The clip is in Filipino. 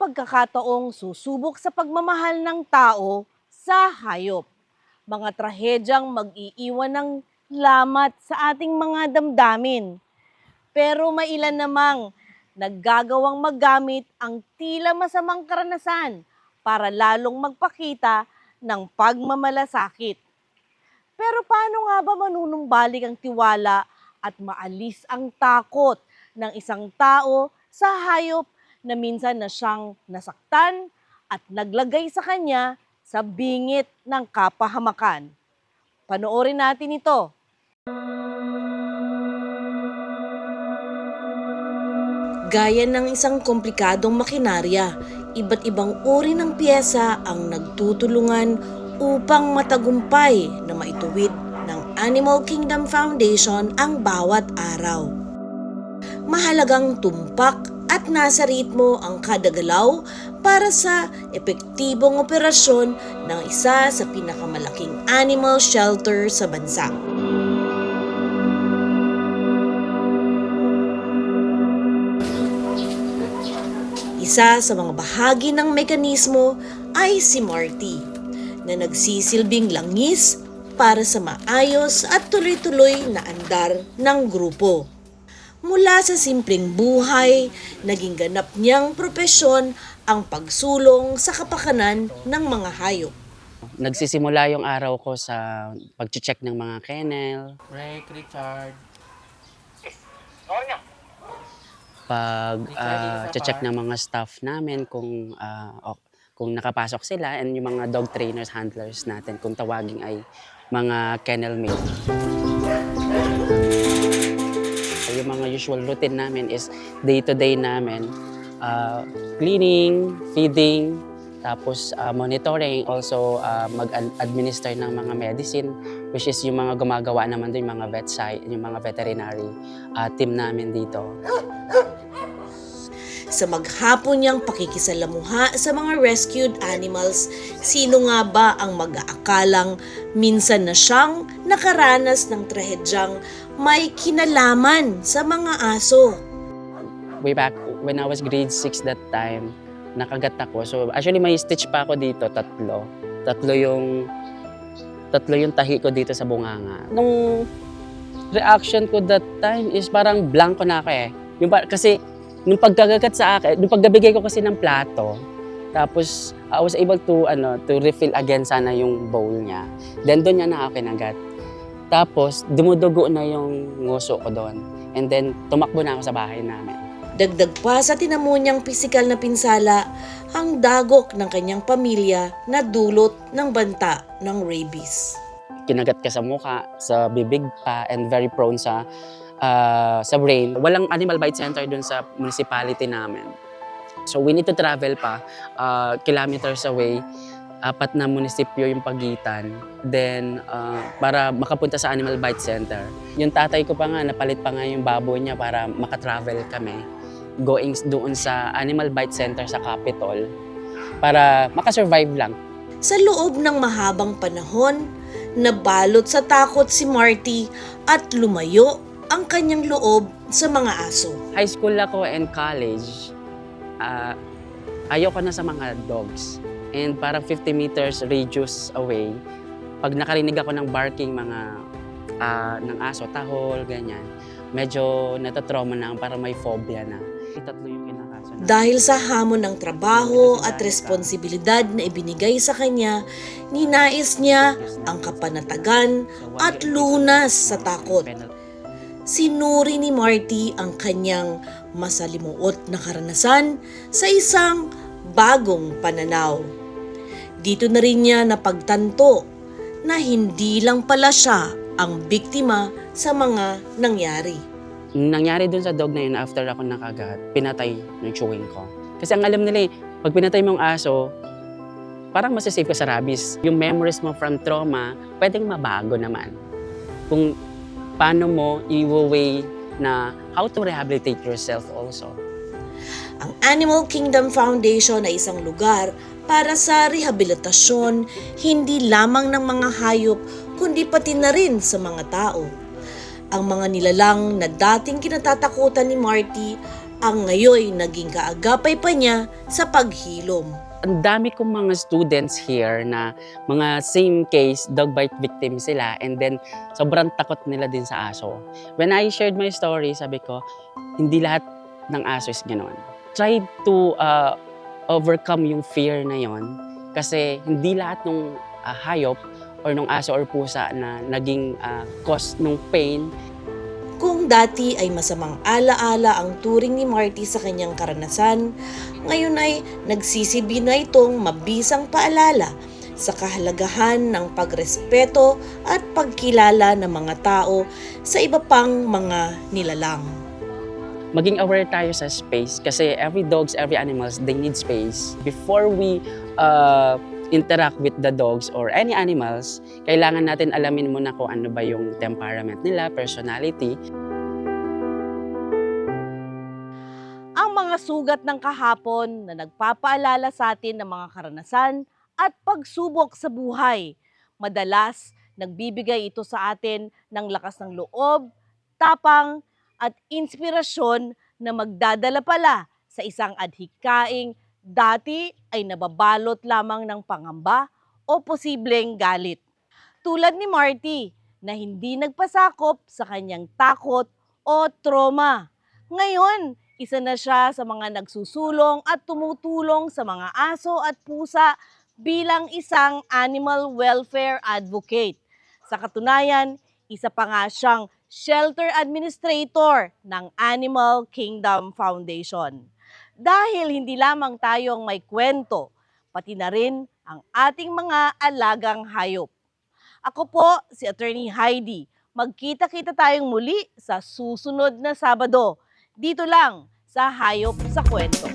pagkakataong susubok sa pagmamahal ng tao sa hayop. Mga trahedyang mag-iiwan ng lamat sa ating mga damdamin. Pero mailan namang naggagawang magamit ang tila masamang karanasan para lalong magpakita ng pagmamalasakit. Pero paano nga ba manunumbalik ang tiwala at maalis ang takot ng isang tao sa hayop na minsan na siyang nasaktan at naglagay sa kanya sa bingit ng kapahamakan? Panoorin natin ito. Gaya ng isang komplikadong makinarya, iba't ibang uri ng piyesa ang nagtutulungan upang matagumpay na maituwid ng Animal Kingdom Foundation ang bawat araw. Mahalagang tumpak at nasa ritmo ang kada galaw para sa epektibong operasyon ng isa sa pinakamalaking animal shelter sa bansa. Isa sa mga bahagi ng mekanismo ay si Marty, na nagsisilbing langis para sa maayos at tuloy-tuloy na andar ng grupo. Mula sa simpleng buhay, naging ganap niyang propesyon ang pagsulong sa kapakanan ng mga hayop. Nagsisimula yung araw ko sa pag-check ng mga kennel, Break, Richard. check ng mga staff namin kung nakapasok sila, and yung mga dog trainers, handlers natin, kung tawagin ay mga kennel mate. Yung mga usual routine namin is day-to-day namin, cleaning, feeding, tapos monitoring, also mag-administer ng mga medicine, which is yung mga gumagawa naman din, yung mga vet site, yung mga veterinary team namin dito. Sa maghapon niyang pakikisalamuha sa mga rescued animals, sino nga ba ang mag-aakalang minsan na siyang nakaranas ng trahedyang may kinalaman sa mga aso? Way back when I was grade 6 that time, nakagat ako. So actually may stitch pa ako dito, tatlo. Tatlo yung tahi ko dito sa bunganga. Nung reaction ko that time is parang blanco na ako eh. Kasi nung pagkagagat sa akin, nung pagbibigay ko kasi ng plato, tapos I was able to refill again sana yung bowl niya. Then doon niya na ako kinagat. Tapos dumudugo na yung nguso ko doon. And then tumakbo na ako sa bahay namin. Dagdag pa sa tinamo niyang pisikal na pinsala, ang dagok ng kanyang pamilya na dulot ng banta ng rabies. Kinagat ka sa mukha, sa bibig pa, and very prone sa brain. Walang animal bite center dun sa municipality namin. So we need to travel pa kilometers away. 4 na munisipyo yung pagitan. Then para makapunta sa animal bite center. Yung tatay ko pa nga, napalit pa nga yung baboy niya para makatravel kami. Going doon sa animal bite center sa Capitol para makasurvive lang. Sa loob ng mahabang panahon, nabalot sa takot si Marty at lumayo ang kanyang loob sa mga aso. High school ako and college, ayoko na sa mga dogs. And parang 50 meters radius away, pag nakarinig ako ng barking ng aso, tahol, ganyan, medyo natatrauma na, parang may phobia na. Tatlo yung kinakaso na. Dahil sa hamon ng trabaho at responsibilidad na ibinigay sa kanya, ninais niya ang kapanatagan at lunas sa takot. Sinuri ni Marty ang kanyang masalimuot na karanasan sa isang bagong pananaw. Dito na rin niya napagtanto na hindi lang pala siya ang biktima sa mga nangyari. Nangyari dun sa dog na yun, after ako nakagat, pinatay yung chewing ko. Kasi ang alam nila pag pinatay mo ang aso, parang masasave ka sa rabies. Yung memories mo from trauma, pwedeng mabago naman. Kung paano mo i-way na how to rehabilitate yourself also. Ang Animal Kingdom Foundation ay isang lugar para sa rehabilitasyon hindi lamang ng mga hayop kundi pati na rin sa mga tao. Ang mga nilalang na dating kinatatakutan ni Marty ang ngayoy naging kaagapay pa niya sa paghilom. Ang dami kong mga students here na mga same case, dog bite victim sila, and then sobrang takot nila din sa aso. When I shared my story, sabi ko, hindi lahat ng aso is gano'n. Try to overcome yung fear na yon, kasi hindi lahat ng hayop or ng aso or pusa na naging cause ng pain. Kung dati ay masamang alaala ang turing ni Marty sa kanyang karanasan, ngayon ay nagsisibi na itong mabisang paalala sa kahalagahan ng pagrespeto at pagkilala ng mga tao sa iba pang mga nilalang. Maging aware tayo sa space kasi every dogs, every animals, they need space. Before we interact with the dogs or any animals, kailangan natin alamin muna kung ano ba yung temperament nila, personality. Ang mga sugat ng kahapon na nagpapaalala sa atin ng mga karanasan at pagsubok sa buhay. Madalas, nagbibigay ito sa atin ng lakas ng loob, tapang at inspirasyon na magdadala pala sa isang adhikaing dati ay nababalot lamang ng pangamba o posibleng galit. Tulad ni Marty na hindi nagpasakop sa kanyang takot o trauma. Ngayon, isa na siya sa mga nagsusulong at tumutulong sa mga aso at pusa bilang isang animal welfare advocate. Sa katunayan, isa pa nga siyang shelter administrator ng Animal Kingdom Foundation. Dahil hindi lamang tayong may kwento, pati na rin ang ating mga alagang hayop. Ako po si Attorney Heidi. Magkita-kita tayong muli sa susunod na Sabado. Dito lang sa Hayop sa Kwento.